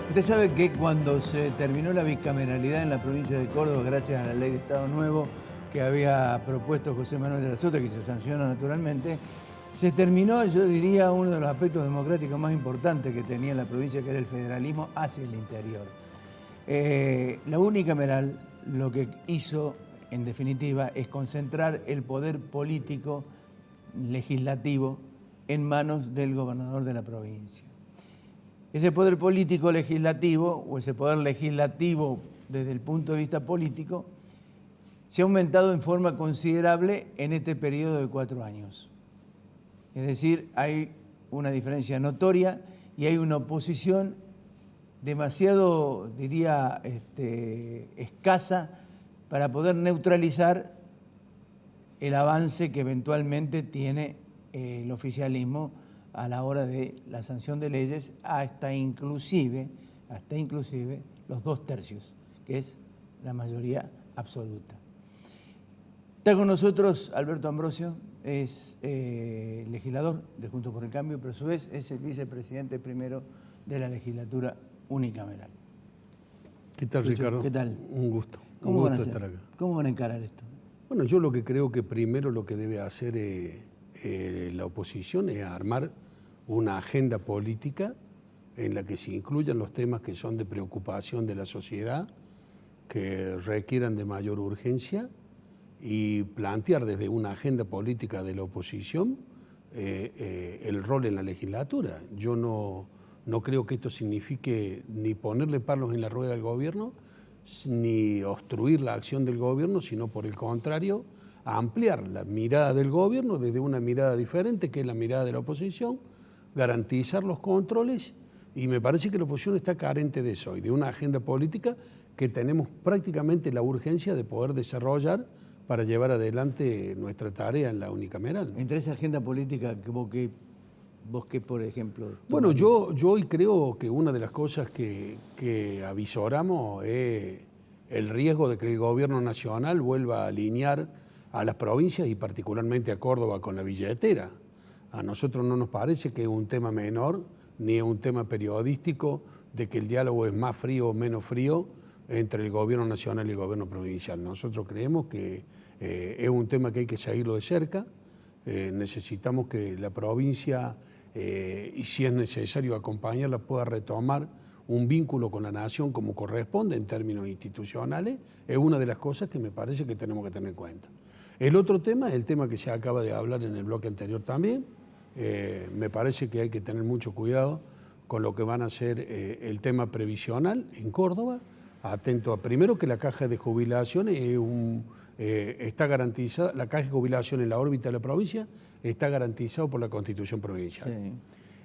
Usted sabe que cuando se terminó la bicameralidad en la provincia de Córdoba, gracias a la ley de Estado Nuevo que había propuesto José Manuel de la Sota, que se sanciona naturalmente, se terminó, yo diría, uno de los aspectos democráticos más importantes que tenía la provincia, que era el federalismo hacia el interior. La unicameral lo que hizo, en definitiva, es concentrar el poder político legislativo en manos del gobernador de la provincia. Ese poder político legislativo, o ese poder legislativo desde el punto de vista político, se ha aumentado en forma considerable en este periodo de 4 años. Es decir, hay una diferencia notoria y hay una oposición demasiado, diría, escasa para poder neutralizar el avance que eventualmente tiene el oficialismo a la hora de la sanción de leyes, hasta inclusive los 2/3, que es la mayoría absoluta. Está con nosotros Alberto Ambrosio, es legislador de Juntos por el Cambio, pero a su vez es el vicepresidente primero de la legislatura unicameral. ¿Qué tal, Ricardo? ¿Qué tal? Un gusto. ¿Cómo Un van a gusto hacer? estar acá. ¿Cómo van a encarar esto? Bueno, yo lo que creo que primero lo que debe hacer la oposición es armar una agenda política en la que se incluyan los temas que son de preocupación de la sociedad, que requieran de mayor urgencia, y plantear desde una agenda política de la oposición el rol en la legislatura. Yo no creo que esto signifique ni ponerle palos en la rueda al gobierno, ni obstruir la acción del gobierno, sino por el contrario, ampliar la mirada del gobierno desde una mirada diferente, que es la mirada de la oposición, garantizar los controles, y me parece que la oposición está carente de eso y de una agenda política que tenemos prácticamente la urgencia de poder desarrollar para llevar adelante nuestra tarea en la unicameral. Entre esa agenda política que vos qué, por ejemplo... Bueno, yo hoy creo que una de las cosas que avisoramos es el riesgo de que el gobierno nacional vuelva a alinear a las provincias y particularmente a Córdoba con la billetera. A nosotros no nos parece que es un tema menor, ni es un tema periodístico de que el diálogo es más frío o menos frío entre el gobierno nacional y el gobierno provincial. Nosotros creemos que es un tema que hay que seguirlo de cerca. Necesitamos que la provincia, y si es necesario acompañarla, pueda retomar un vínculo con la nación como corresponde en términos institucionales. Es una de las cosas que me parece que tenemos que tener en cuenta. El otro tema es el tema que se acaba de hablar en el bloque anterior también. Me parece que hay que tener mucho cuidado con lo que van a ser el tema previsional en Córdoba. Atento a, primero, que la caja de jubilaciones está garantizada, la caja de jubilación en la órbita de la provincia está garantizado por la Constitución provincial.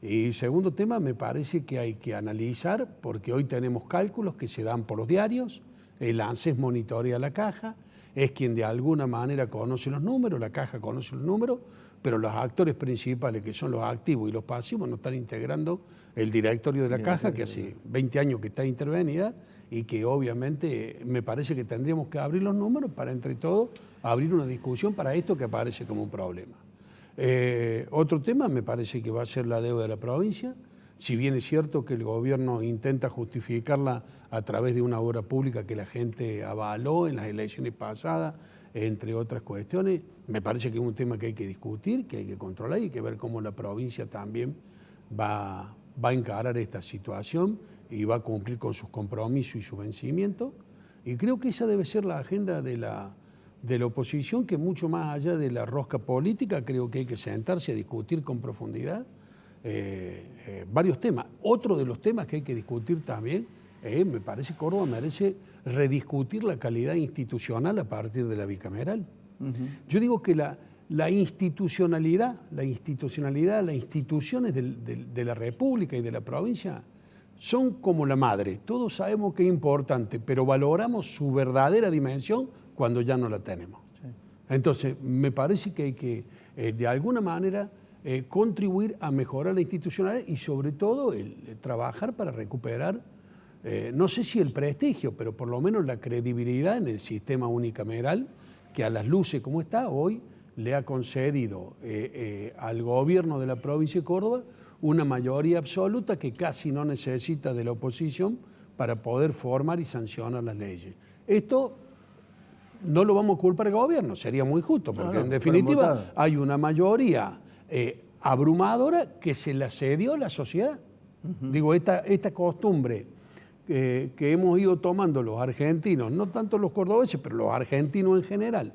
Sí. Y segundo tema, me parece que hay que analizar, porque hoy tenemos cálculos que se dan por los diarios, el ANSES monitorea la caja, es quien de alguna manera conoce los números, la caja conoce los números, pero los actores principales, que son los activos y los pasivos, no están integrando el directorio de la caja, que hace 20 años que está intervenida, y que obviamente me parece que tendríamos que abrir los números para entre todos abrir una discusión para esto que aparece como un problema. Otro tema me parece que va a ser la deuda de la provincia. Si bien es cierto que el gobierno intenta justificarla a través de una obra pública que la gente avaló en las elecciones pasadas, entre otras cuestiones, me parece que es un tema que hay que discutir, que hay que controlar y hay que ver cómo la provincia también va a encarar esta situación y va a cumplir con sus compromisos y su vencimiento. Y creo que esa debe ser la agenda de la oposición, que mucho más allá de la rosca política, creo que hay que sentarse a discutir con profundidad varios temas. Otro de los temas que hay que discutir también, me parece que Córdoba merece rediscutir la calidad institucional a partir de la bicameral. Yo digo que la institucionalidad, las instituciones de la República y de la provincia son como la madre. Todos sabemos que es importante, pero valoramos su verdadera dimensión cuando ya no la tenemos. Sí. Entonces, me parece que hay que, de alguna manera, contribuir a mejorar la institucionalidad y, sobre todo, trabajar para recuperar, no sé si el prestigio, pero por lo menos la credibilidad en el sistema unicameral, que a las luces como está hoy, le ha concedido al gobierno de la provincia de Córdoba una mayoría absoluta que casi no necesita de la oposición para poder formar y sancionar las leyes. Esto no lo vamos a culpar al gobierno, sería muy justo, porque en definitiva hay una mayoría abrumadora que se la cedió a la sociedad. Digo, esta costumbre que hemos ido tomando los argentinos, no tanto los cordobeses, pero los argentinos en general,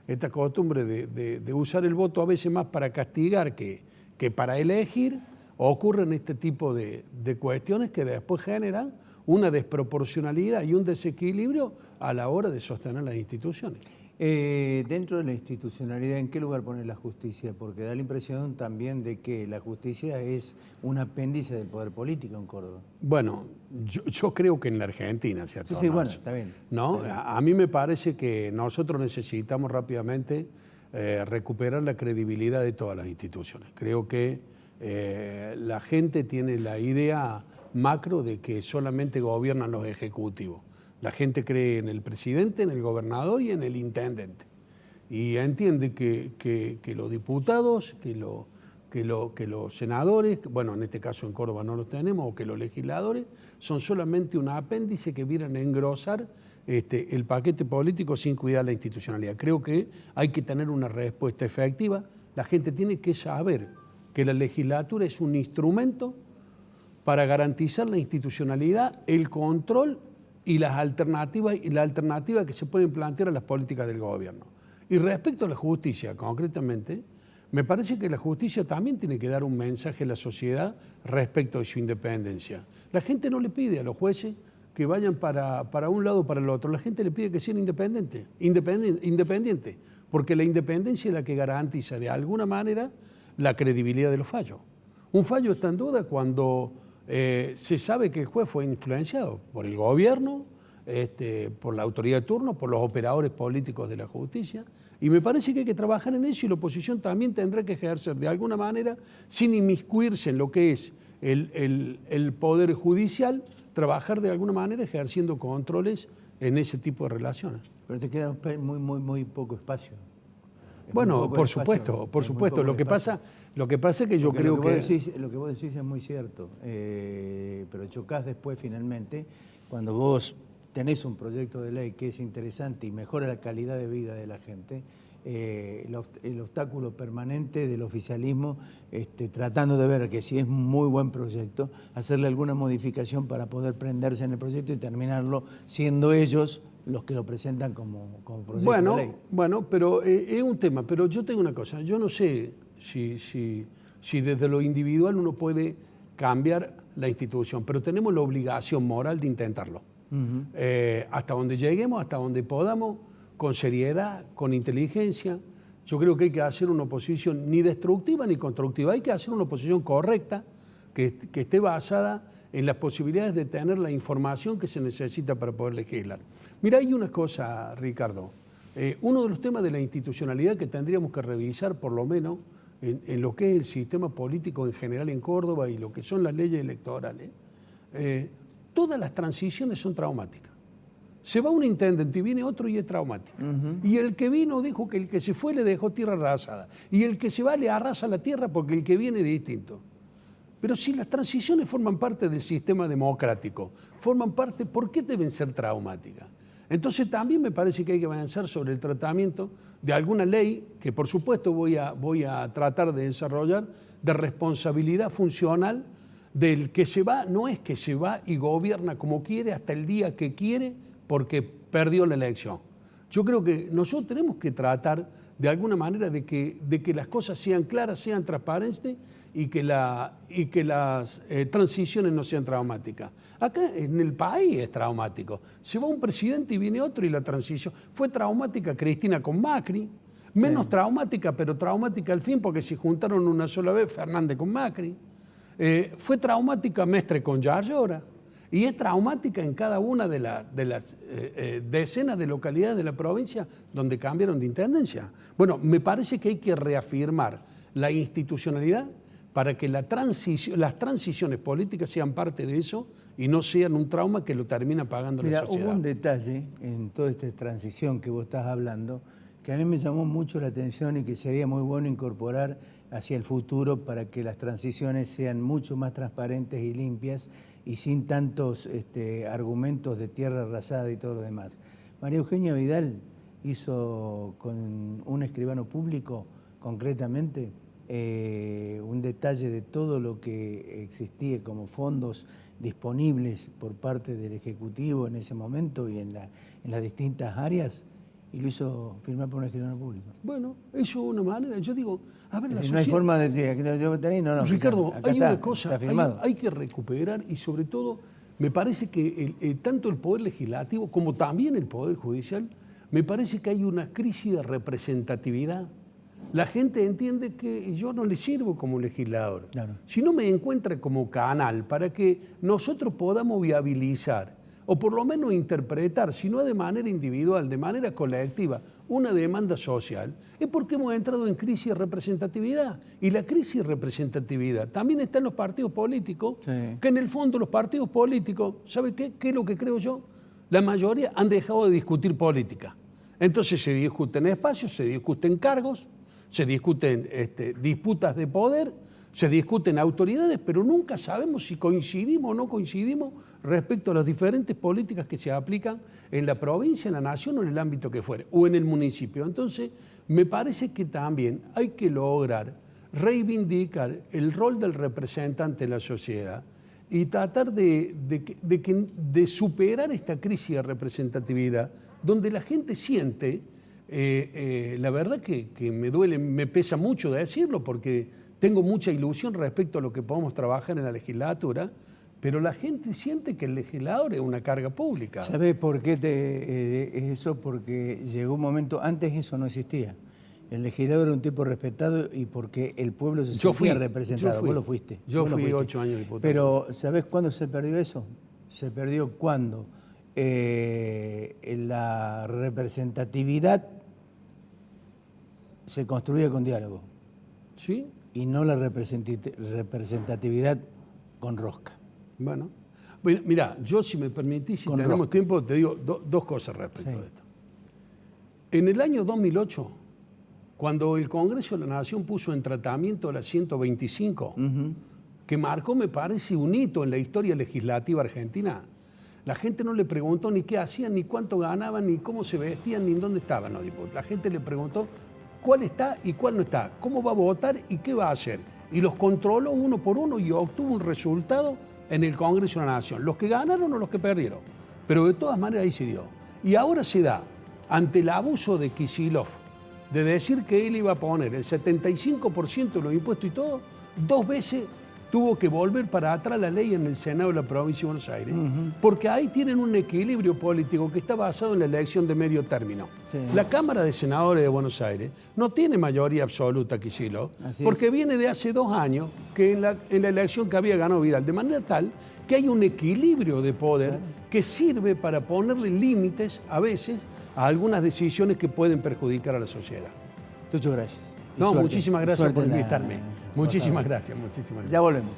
esta costumbre de usar el voto a veces más para castigar que para elegir, ocurren este tipo de cuestiones que después generan una desproporcionalidad y un desequilibrio a la hora de sostener las instituciones. Dentro de la institucionalidad, ¿en qué lugar pone la justicia? Porque da la impresión también de que la justicia es un apéndice del poder político en Córdoba. Bueno, yo creo que en la Argentina se ha tornado. Sí, bueno, está bien. ¿No? Está bien. A mí me parece que nosotros necesitamos rápidamente recuperar la credibilidad de todas las instituciones. Creo que la gente tiene la idea macro de que solamente gobiernan los ejecutivos. La gente cree en el presidente, en el gobernador y en el intendente. Y entiende que los diputados, que los senadores, bueno, en este caso en Córdoba no los tenemos, o que los legisladores, son solamente un apéndice que vienen a engrosar el paquete político sin cuidar la institucionalidad. Creo que hay que tener una respuesta efectiva. La gente tiene que saber que la legislatura es un instrumento para garantizar la institucionalidad, el control y las alternativas que se pueden plantear a las políticas del gobierno. Y respecto a la justicia, concretamente, me parece que la justicia también tiene que dar un mensaje a la sociedad respecto de su independencia. La gente no le pide a los jueces que vayan para un lado o para el otro. La gente le pide que sean independientes, porque la independencia es la que garantiza de alguna manera la credibilidad de los fallos. Un fallo está en duda cuando se sabe que el juez fue influenciado por el gobierno, por la autoridad de turno, por los operadores políticos de la justicia, y me parece que hay que trabajar en eso y la oposición también tendrá que ejercer de alguna manera, sin inmiscuirse en lo que es el poder judicial, trabajar de alguna manera ejerciendo controles en ese tipo de relaciones. Pero te queda muy poco espacio. Bueno, por supuesto. Lo que pasa es que yo creo que... Lo que vos decís es muy cierto, pero chocás después finalmente cuando vos tenés un proyecto de ley que es interesante y mejora la calidad de vida de la gente, el obstáculo permanente del oficialismo tratando de ver que si es un muy buen proyecto, hacerle alguna modificación para poder prenderse en el proyecto y terminarlo siendo ellos los que lo presentan como proyecto de ley. Bueno, pero es un tema, pero yo tengo una cosa, yo no sé si desde lo individual uno puede cambiar la institución, pero tenemos la obligación moral de intentarlo. Hasta donde lleguemos, hasta donde podamos, con seriedad, con inteligencia. Yo creo que hay que hacer una oposición ni destructiva ni constructiva, hay que hacer una oposición correcta, que esté basada en las posibilidades de tener la información que se necesita para poder legislar. Mira, hay una cosa, Ricardo, uno de los temas de la institucionalidad que tendríamos que revisar, por lo menos, en lo que es el sistema político en general en Córdoba y lo que son las leyes electorales, todas las transiciones son traumáticas. Se va un intendente y viene otro y es traumático. Y el que vino dijo que el que se fue le dejó tierra arrasada. Y el que se va le arrasa la tierra porque el que viene es distinto. Pero si las transiciones forman parte del sistema democrático, forman parte, ¿por qué deben ser traumáticas? Entonces también me parece que hay que avanzar sobre el tratamiento de alguna ley que por supuesto voy a tratar de desarrollar, de responsabilidad funcional del que se va, no es que se va y gobierna como quiere hasta el día que quiere porque perdió la elección. Yo creo que nosotros tenemos que tratar de alguna manera de que las cosas sean claras, sean transparentes y que las transiciones no sean traumáticas. Acá en el país es traumático. Se va un presidente y viene otro y la transición. Fue traumática Cristina con Macri, menos traumática, pero traumática al fin porque se juntaron una sola vez Fernández con Macri. Fue traumática Mestre con Yarlora. Y es traumática en cada una de las decenas de localidades de la provincia donde cambiaron de intendencia. Bueno, me parece que hay que reafirmar la institucionalidad para que las transiciones políticas sean parte de eso y no sean un trauma que lo termina pagando la sociedad. Hubo un detalle en toda esta transición que vos estás hablando que a mí me llamó mucho la atención y que sería muy bueno incorporar hacia el futuro para que las transiciones sean mucho más transparentes y limpias y sin tantos argumentos de tierra arrasada y todo lo demás. María Eugenia Vidal hizo con un escribano público, concretamente, un detalle de todo lo que existía como fondos disponibles por parte del Ejecutivo en ese momento y en las distintas áreas, y lo hizo firmar por un escribano público. Bueno, eso es una manera. Yo digo, a ver, la sociedad... No hay forma de decir, no, Ricardo, acá hay está, una cosa, está firmado. hay que recuperar y sobre todo, me parece que tanto el Poder Legislativo como también el Poder Judicial, me parece que hay una crisis de representatividad. La gente entiende que yo no le sirvo como legislador. Claro. Si no me encuentra como canal para que nosotros podamos viabilizar o por lo menos interpretar, si no de manera individual, de manera colectiva, una demanda social, es porque hemos entrado en crisis de representatividad. Y la crisis de representatividad también está en los partidos políticos, sí, que en el fondo los partidos políticos, ¿sabe qué? ¿Qué es lo que creo yo? La mayoría han dejado de discutir política. Entonces se discuten espacios, se discuten cargos, se discuten disputas de poder, se discuten autoridades, pero nunca sabemos si coincidimos o no coincidimos respecto a las diferentes políticas que se aplican en la provincia, en la nación o en el ámbito que fuere, o en el municipio. Entonces, me parece que también hay que lograr reivindicar el rol del representante en la sociedad y tratar de superar esta crisis de representatividad, donde la gente siente, la verdad que me duele, me pesa mucho decirlo, porque tengo mucha ilusión respecto a lo que podemos trabajar en la legislatura, pero la gente siente que el legislador es una carga pública. ¿Sabés por qué es eso? Porque llegó un momento, antes eso no existía. El legislador era un tipo respetado y porque el pueblo se sentía representado. Vos lo fuiste. Yo fui 8 años diputado. Pero ¿sabés cuándo se perdió eso? Se perdió cuando la representatividad se construía con diálogo. ¿Sí? Y no la representatividad con rosca. Bueno, mira, yo si me permitís, si tenemos tiempo, te digo dos cosas respecto a esto. En el año 2008, cuando el Congreso de la Nación puso en tratamiento la 125, que marcó, me parece, un hito en la historia legislativa argentina, la gente no le preguntó ni qué hacían, ni cuánto ganaban, ni cómo se vestían, ni en dónde estaban los diputados. La gente le preguntó cuál está y cuál no está, cómo va a votar y qué va a hacer. Y los controló uno por uno y obtuvo un resultado en el Congreso de la Nación. Los que ganaron o los que perdieron. Pero de todas maneras ahí se dio. Y ahora se da, ante el abuso de Kicillof, de decir que él iba a poner el 75% de los impuestos y todo, 2 veces tuvo que volver para atrás la ley en el Senado de la provincia de Buenos Aires, porque ahí tienen un equilibrio político que está basado en la elección de medio término. Sí. La Cámara de Senadores de Buenos Aires no tiene mayoría absoluta, Kicillof, porque viene de hace 2 años que en la elección que había ganado Vidal, de manera tal que hay un equilibrio de poder que sirve para ponerle límites a veces a algunas decisiones que pueden perjudicar a la sociedad. Tucho, gracias. No, muchísimas gracias por invitarme. Muchísimas gracias. Ya volvemos.